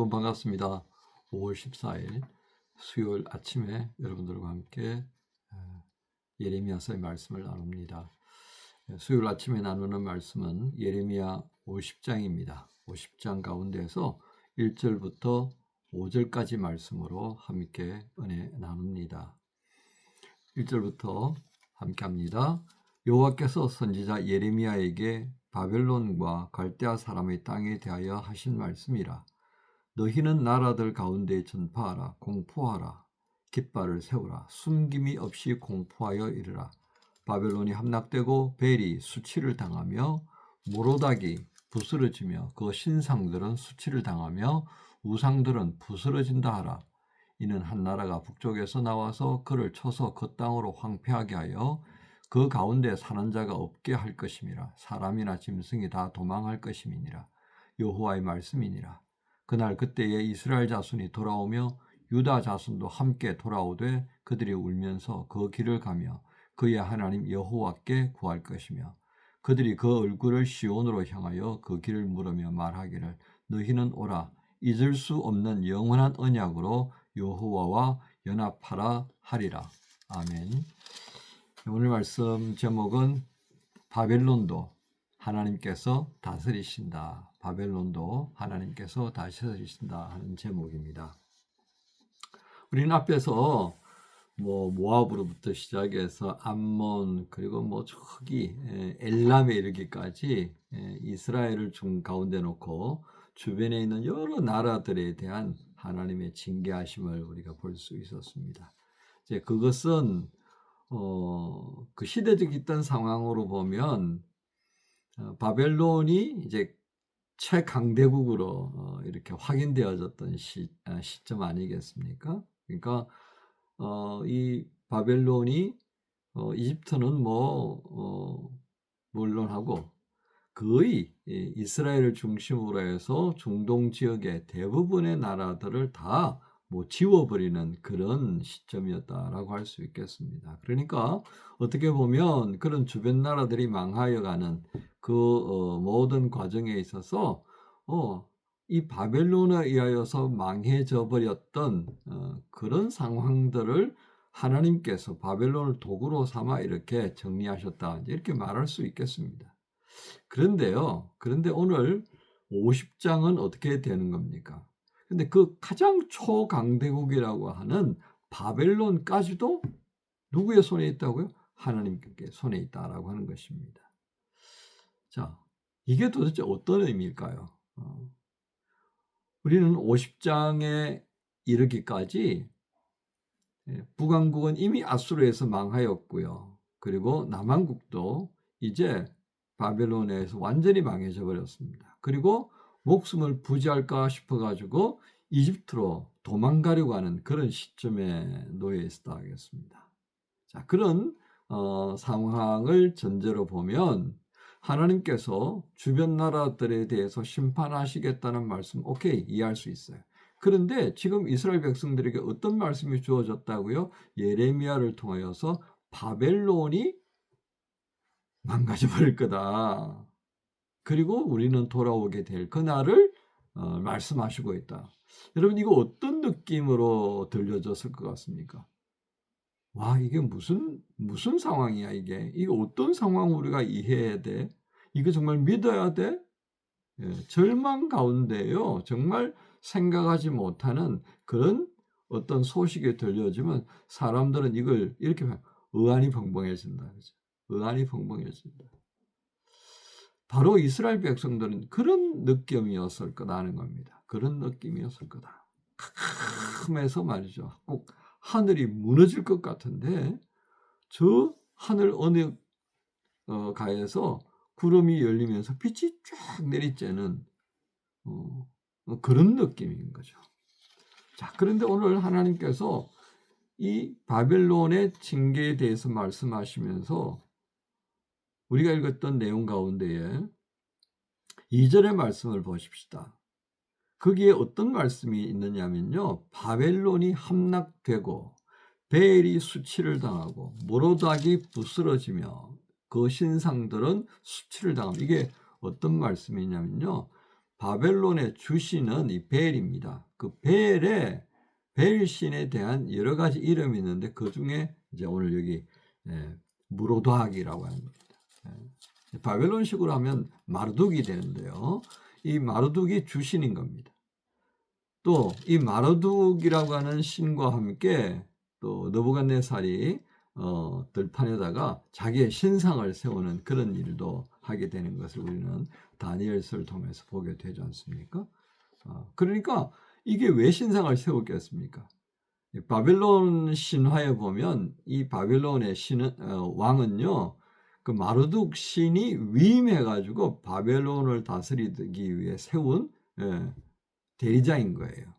여러분 반갑습니다. 5월 14일 수요일 아침에 여러분들과 함께 예레미야서의 말씀을 나눕니다. 수요일 아침에 나누는 말씀은 예레미야 50장입니다. 50장 가운데에서 1절부터 5절까지 말씀으로 함께 은혜 나눕니다. 1절부터 함께 합니다. 여호와께서 선지자 예레미야에게 바벨론과 갈대아 사람의 땅에 대하여 하신 말씀이라. 너희는 나라들 가운데 전파하라. 공포하라. 깃발을 세우라. 숨김이 없이 공포하여 이르라. 바벨론이 함락되고 벨이 수치를 당하며 모로닥이 부스러지며 그 신상들은 수치를 당하며 우상들은 부스러진다 하라. 이는 한 나라가 북쪽에서 나와서 그를 쳐서 그 땅으로 황폐하게 하여 그 가운데 사는 자가 없게 할 것임이라. 사람이나 짐승이 다 도망할 것임이니라. 여호와의 말씀이니라. 그날 그때에 이스라엘 자손이 돌아오며 유다 자손도 함께 돌아오되 그들이 울면서 그 길을 가며 그의 하나님 여호와께 구할 것이며 그들이 그 얼굴을 시온으로 향하여 그 길을 물으며 말하기를 너희는 오라 잊을 수 없는 영원한 언약으로 여호와와 연합하라 하리라. 아멘. 오늘 말씀 제목은 바벨론도 하나님께서 다스리신다. 바벨론도 하나님께서 다스리신다 하는 제목입니다. 우리는 앞에서 모압으로부터 시작해서 암몬 그리고 저기 엘람에 이르기까지 이스라엘을 중 가운데 놓고 주변에 있는 여러 나라들에 대한 하나님의 징계하심을 우리가 볼 수 있었습니다. 이제 그것은 그 시대적 있던 상황으로 보면 바벨론이 이제 최강대국으로 이렇게 확인되어졌던 시점 아니겠습니까? 그러니까 이 바벨론이 이집트는 물론하고 거의 이스라엘을 중심으로 해서 중동 지역의 대부분의 나라들을 다 지워버리는 그런 시점이었다라고 할 수 있겠습니다. 그러니까 어떻게 보면 그런 주변 나라들이 망하여가는 그 모든 과정에 있어서 이 바벨론에 의하여서 망해져 버렸던 그런 상황들을 하나님께서 바벨론을 도구로 삼아 이렇게 정리하셨다 이렇게 말할 수 있겠습니다. 그런데 오늘 50장은 어떻게 되는 겁니까? 근데 그 가장 초강대국이라고 하는 바벨론까지도 누구의 손에 있다고요? 하나님께 손에 있다라고 하는 것입니다. 자, 이게 도대체 어떤 의미일까요? 우리는 50장에 이르기까지 북왕국은 이미 아수르에서 망하였고요. 그리고 남왕국도 이제 바벨론에서 완전히 망해져 버렸습니다. 그리고 목숨을 부지할까 싶어가지고 이집트로 도망가려고 하는 그런 시점에 놓여 있었다 하겠습니다. 자, 그런 상황을 전제로 보면 하나님께서 주변 나라들에 대해서 심판하시겠다는 말씀 오케이 이해할 수 있어요. 그런데 지금 이스라엘 백성들에게 어떤 말씀이 주어졌다고요? 예레미야를 통하여서 바벨론이 망가져 버릴 거다. 그리고 우리는 돌아오게 될 그날을 말씀하시고 있다. 여러분 이거 어떤 느낌으로 들려졌을 것 같습니까? 와, 이게 무슨 상황이야 이게. 이거 어떤 상황 우리가 이해해야 돼? 이거 정말 믿어야 돼? 절망 가운데요. 정말 생각하지 못하는 그런 어떤 소식이 들려지면 사람들은 이걸 이렇게 의안이 벙벙해진다. 그죠? 의안이 벙벙해진다. 바로 이스라엘 백성들은 그런 느낌이었을 거라는 겁니다. 그런 느낌이었을 거다. 캄캄해서 말이죠. 꼭 하늘이 무너질 것 같은데 저 하늘 어느 가에서 구름이 열리면서 빛이 쫙 내리쬐는 그런 느낌인 거죠. 자, 그런데 오늘 하나님께서 이 바벨론의 징계에 대해서 말씀하시면서 우리가 읽었던 내용 가운데에 2절의 말씀을 보십시다. 거기에 어떤 말씀이 있느냐면요. 바벨론이 함락되고 벨이 수치를 당하고 모로닥이 부스러지며 그 신상들은 수치를 당하고 이게 어떤 말씀이냐면요. 바벨론의 주신은 이 벨입니다. 그 벨신에 대한 여러 가지 이름이 있는데 그 중에 이제 오늘 여기 무로닥이라고 하는 겁니다. 바벨론식으로 하면 마르둑이 되는데요. 이 마르둑이 주신인 겁니다. 또 이 마르둑이라고 하는 신과 함께 또 느부갓네살이 들판에다가 자기의 신상을 세우는 그런 일도 하게 되는 것을 우리는 다니엘서를 통해서 보게 되지 않습니까? 그러니까 이게 왜 신상을 세웠겠습니까? 바벨론 신화에 보면 이 바벨론의 왕은요, 그 마르둑 신이 위임해가지고 바벨론을 다스리기 위해 세운 대리자인 거예요.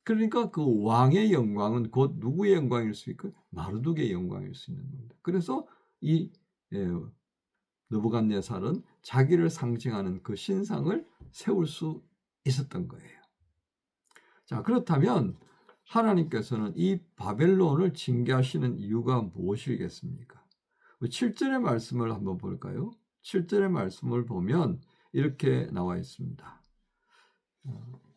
그러니까 그 왕의 영광은 곧 누구의 영광일 수 있고 마르둑의 영광일 수 있는 겁니다. 그래서 이 느부갓네살은 자기를 상징하는 그 신상을 세울 수 있었던 거예요. 자, 그렇다면 하나님께서는 이 바벨론을 징계하시는 이유가 무엇이겠습니까? 7절의 말씀을 한번 볼까요? 7절의 말씀을 보면 이렇게 나와 있습니다.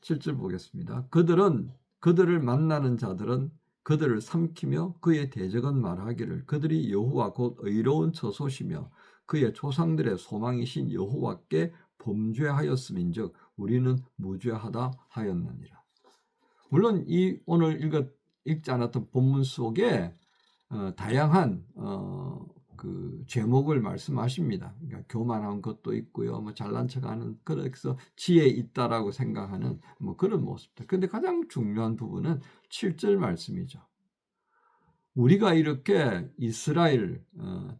7절 보겠습니다. 그들을 만나는 자들은 그들을 삼키며 그의 대적은 말하기를 그들이 여호와 곧 의로운 처소시며 그의 조상들의 소망이신 여호와께 범죄하였음인즉 우리는 무죄하다 하였느니라. 물론 이 오늘 읽지 않았던 본문 속에 다양한 그 제목을 말씀하십니다. 그러니까 교만한 것도 있고요, 뭐 잘난 척하는, 그래서 지혜 있다라고 생각하는 뭐 그런 모습들. 그런데 가장 중요한 부분은 7절 말씀이죠. 우리가 이렇게 이스라엘,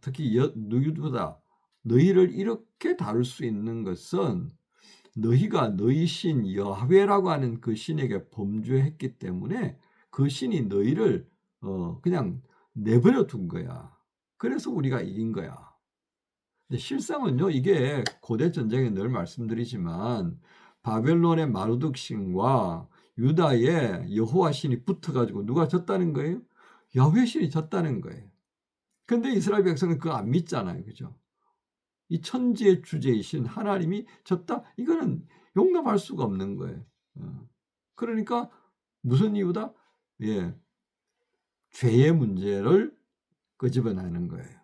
특히 유다, 너희를 이렇게 다룰 수 있는 것은 너희가 너희 신 여하웨라고 하는 그 신에게 범죄했기 때문에 그 신이 너희를 그냥 내버려 둔 거야. 그래서 우리가 이긴 거야. 근데 실상은요, 이게 고대 전쟁에 늘 말씀드리지만 바벨론의 마르둑 신과 유다의 여호와 신이 붙어가지고 누가 졌다는 거예요? 야훼 신이 졌다는 거예요. 근데 이스라엘 백성은 그거 안 믿잖아요, 그죠? 이 천지의 주제이신 하나님이 졌다? 이거는 용납할 수가 없는 거예요. 그러니까 무슨 이유다? 예, 죄의 문제를 끄집어내는 거예요.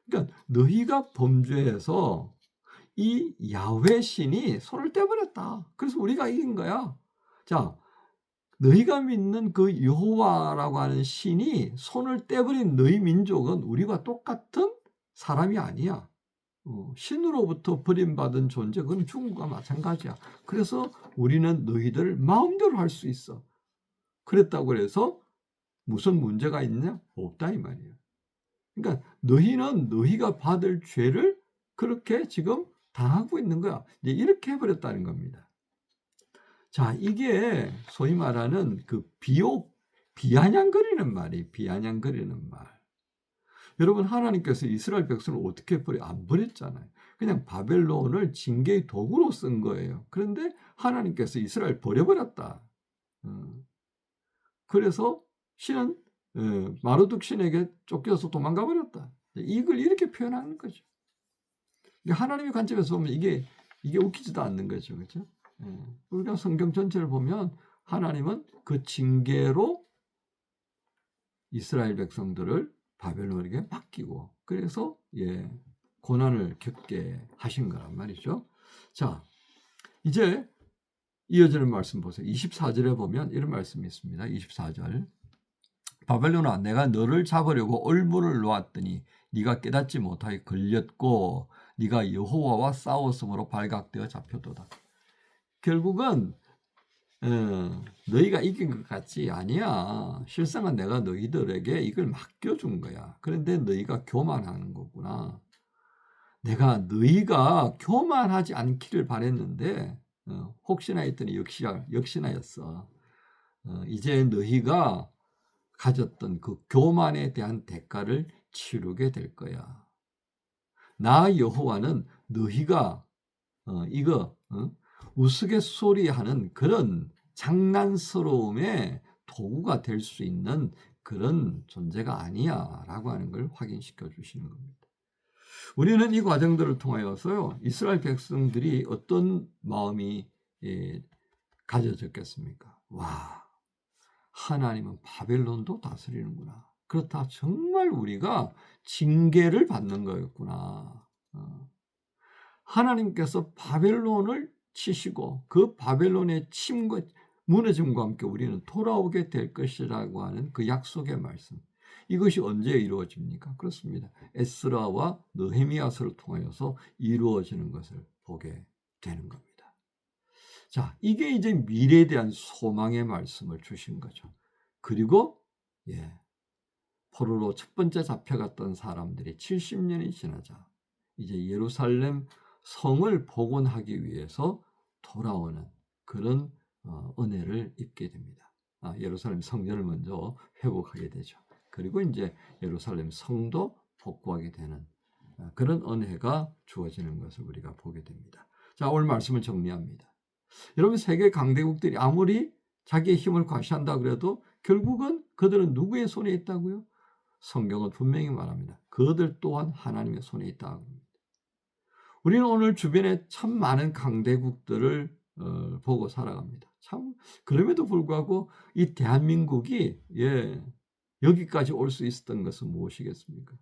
그러니까 너희가 범죄해서 이 야훼 신이 손을 떼버렸다. 그래서 우리가 이긴 거야. 자, 너희가 믿는 그 여호와라고 하는 신이 손을 떼버린 너희 민족은 우리와 똑같은 사람이 아니야. 신으로부터 버림받은 존재, 그건 죽은 것과 마찬가지야. 그래서 우리는 너희들 마음대로 할 수 있어. 그랬다고 해서 무슨 문제가 있냐? 없다 이 말이에요. 그러니까 너희는 너희가 받을 죄를 그렇게 지금 당하고 있는 거야. 이제 이렇게 해버렸다는 겁니다. 자, 이게 소위 말하는 그 비아냥거리는 말이에요. 비아냥거리는 말. 여러분, 하나님께서 이스라엘 백성을 어떻게 안 버렸잖아요. 그냥 바벨론을 징계의 도구로 쓴 거예요. 그런데 하나님께서 이스라엘 버려버렸다. 그래서 신은 마르둑 신에게 쫓겨서 도망가 버렸다. 이걸 이렇게 표현하는 거죠. 하나님의 관점에서 보면 이게 웃기지도 않는 거죠, 그렇죠? 우리가 성경 전체를 보면 하나님은 그 징계로 이스라엘 백성들을 바벨론에게 맡기고 그래서 고난을 겪게 하신 거란 말이죠. 자, 이제 이어지는 말씀 보세요. 24절에 보면 이런 말씀이 있습니다. 24절. 바벨론아, 내가 너를 잡으려고 얼물을 놓았더니 네가 깨닫지 못하게 걸렸고 네가 여호와와 싸웠으므로 발각되어 잡혀도다. 결국은 너희가 이긴 것 같지? 아니야. 실상은 내가 너희들에게 이걸 맡겨준 거야. 그런데 너희가 교만하는 거구나. 내가 너희가 교만하지 않기를 바랬는데 혹시나 했더니 역시나였어. 이제 너희가 가졌던 그 교만에 대한 대가를 치르게 될 거야. 나 여호와는 너희가 우스갯소리하는 그런 장난스러움의 도구가 될 수 있는 그런 존재가 아니야 라고 하는 걸 확인시켜 주시는 겁니다. 우리는 이 과정들을 통하여서요, 이스라엘 백성들이 어떤 마음이 가져졌겠습니까? 와, 하나님은 바벨론도 다스리는구나. 그렇다. 정말 우리가 징계를 받는 거였구나. 하나님께서 바벨론을 치시고 그 바벨론의 침과 무너짐과 함께 우리는 돌아오게 될 것이라고 하는 그 약속의 말씀. 이것이 언제 이루어집니까? 그렇습니다. 에스라와 느헤미야서를 통하여서 이루어지는 것을 보게 되는 겁니다. 자, 이게 이제 미래에 대한 소망의 말씀을 주신 거죠. 그리고 포로로 첫 번째 잡혀갔던 사람들이 70년이 지나자 이제 예루살렘 성을 복원하기 위해서 돌아오는 그런 은혜를 입게 됩니다. 예루살렘 성전을 먼저 회복하게 되죠. 그리고 이제 예루살렘 성도 복구하게 되는 그런 은혜가 주어지는 것을 우리가 보게 됩니다. 자, 오늘 말씀을 정리합니다. 여러분, 세계 강대국들이 아무리 자기의 힘을 과시한다 그래도 결국은 그들은 누구의 손에 있다고요? 성경은 분명히 말합니다. 그들 또한 하나님의 손에 있다고 합니다. 우리는 오늘 주변에 참 많은 강대국들을 보고 살아갑니다. 참 그럼에도 불구하고 이 대한민국이 여기까지 올 수 있었던 것은 무엇이겠습니까?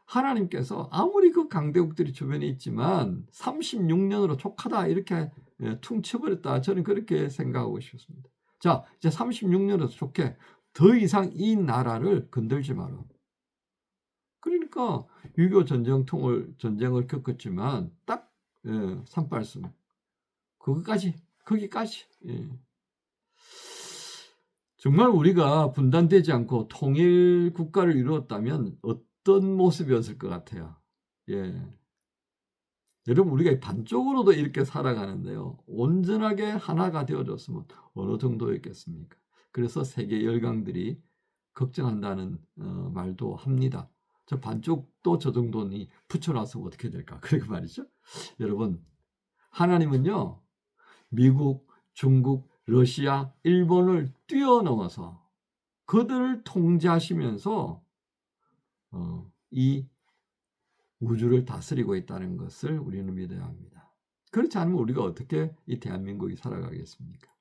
하나님께서 아무리 그 강대국들이 주변에 있지만 36년으로 족하다 이렇게 퉁쳐버렸다. 저는 그렇게 생각하고 싶습니다. 자, 이제 36년으로 족해. 더 이상 이 나라를 건들지 마라. 그러니까 6.25 전쟁을 겪었지만 딱 3·8씀 거기까지 정말 우리가 분단되지 않고 통일 국가를 이루었다면 어떤 모습이었을 것 같아요. 여러분, 우리가 반쪽으로도 이렇게 살아가는데요, 온전하게 하나가 되어졌으면 어느 정도였겠습니까? 그래서 세계 열강들이 걱정한다는 말도 합니다. 저 반쪽도 저 정도니 붙여놨으면 어떻게 될까? 그러게 말이죠. 여러분, 하나님은요, 미국, 중국, 러시아, 일본을 뛰어넘어서 그들을 통제하시면서 이 우주를 다스리고 있다는 것을 우리는 믿어야 합니다. 그렇지 않으면 우리가 어떻게 이 대한민국이 살아가겠습니까?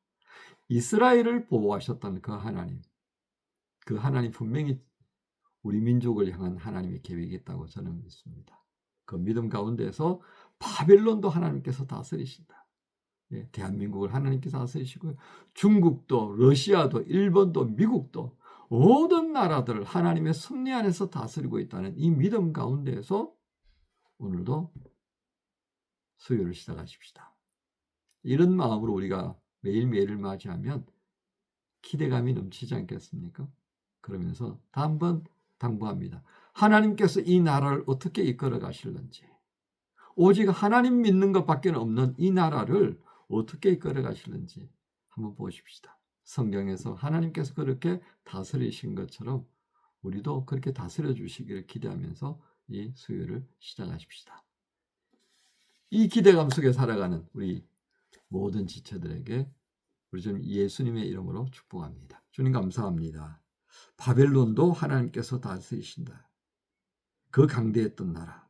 이스라엘을 보호하셨던 그 하나님 분명히 우리 민족을 향한 하나님의 계획이 있다고 저는 믿습니다. 그 믿음 가운데서 바벨론도 하나님께서 다스리신다. 대한민국을 하나님께서 다스리시고요. 중국도, 러시아도, 일본도, 미국도 모든 나라들을 하나님의 섭리 안에서 다스리고 있다는 이 믿음 가운데에서 오늘도 수요를 시작하십시다. 이런 마음으로 우리가 매일매일을 맞이하면 기대감이 넘치지 않겠습니까? 그러면서 한번 당부합니다. 하나님께서 이 나라를 어떻게 이끌어 가실는지, 오직 하나님 믿는 것밖에 없는 이 나라를 어떻게 이끌어 가실는지 한번 보십시다. 성경에서 하나님께서 그렇게 다스리신 것처럼 우리도 그렇게 다스려 주시기를 기대하면서 이 수요를 시작하십시다. 이 기대감 속에 살아가는 우리 모든 지체들에게 우리 좀 예수님의 이름으로 축복합니다. 주님 감사합니다. 바벨론도 하나님께서 다스리신다. 그 강대했던 나라,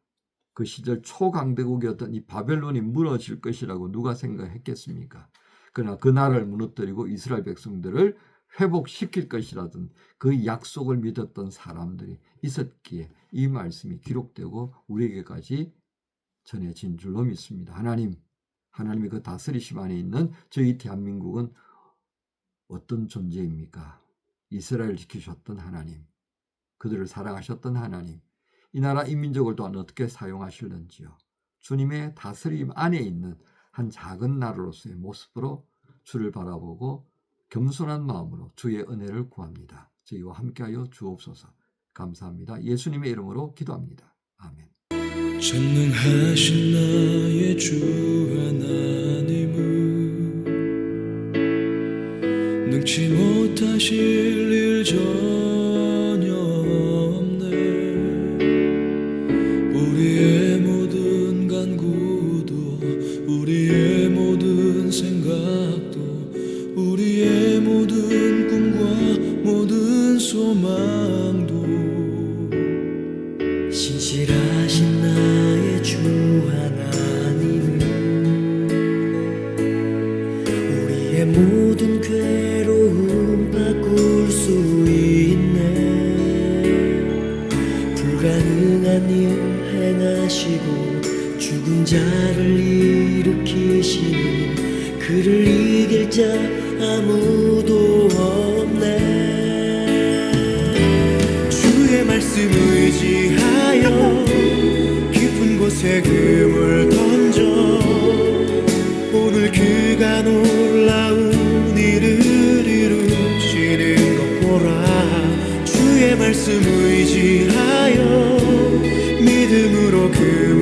그 시절 초강대국이었던 이 바벨론이 무너질 것이라고 누가 생각했겠습니까? 그러나 그 나라를 무너뜨리고 이스라엘 백성들을 회복시킬 것이라던 그 약속을 믿었던 사람들이 있었기에 이 말씀이 기록되고 우리에게까지 전해진 줄로 믿습니다. 하나님의 그 다스리심 안에 있는 저희 대한민국은 어떤 존재입니까? 이스라엘을 지키셨던 하나님, 그들을 사랑하셨던 하나님, 이 나라 인민족을 또한 어떻게 사용하실는지요. 주님의 다스림 안에 있는 한 작은 나라로서의 모습으로 주를 바라보고 겸손한 마음으로 주의 은혜를 구합니다. 저희와 함께하여 주옵소서. 감사합니다. 예수님의 이름으로 기도합니다. 아멘. 전능하신 나의 주 하나님은 능치 못하실 일 전혀 없네. 우리의 모든 간구도, 우리의 모든 생각도, 우리의 모든 꿈과 모든 소망도 신실하신 나의 모든 괴로움 바꿀 수 있네. 불가능한 일 행하시고 죽은 자를 일으키시니 그를 이길 자 아무도 없네. 주의 말씀 의지하여 깊은 곳에 금을 던져 오늘 그가 놀라운 일을 이루시는 것 보라. 주의 말씀 의지하여 믿음으로 그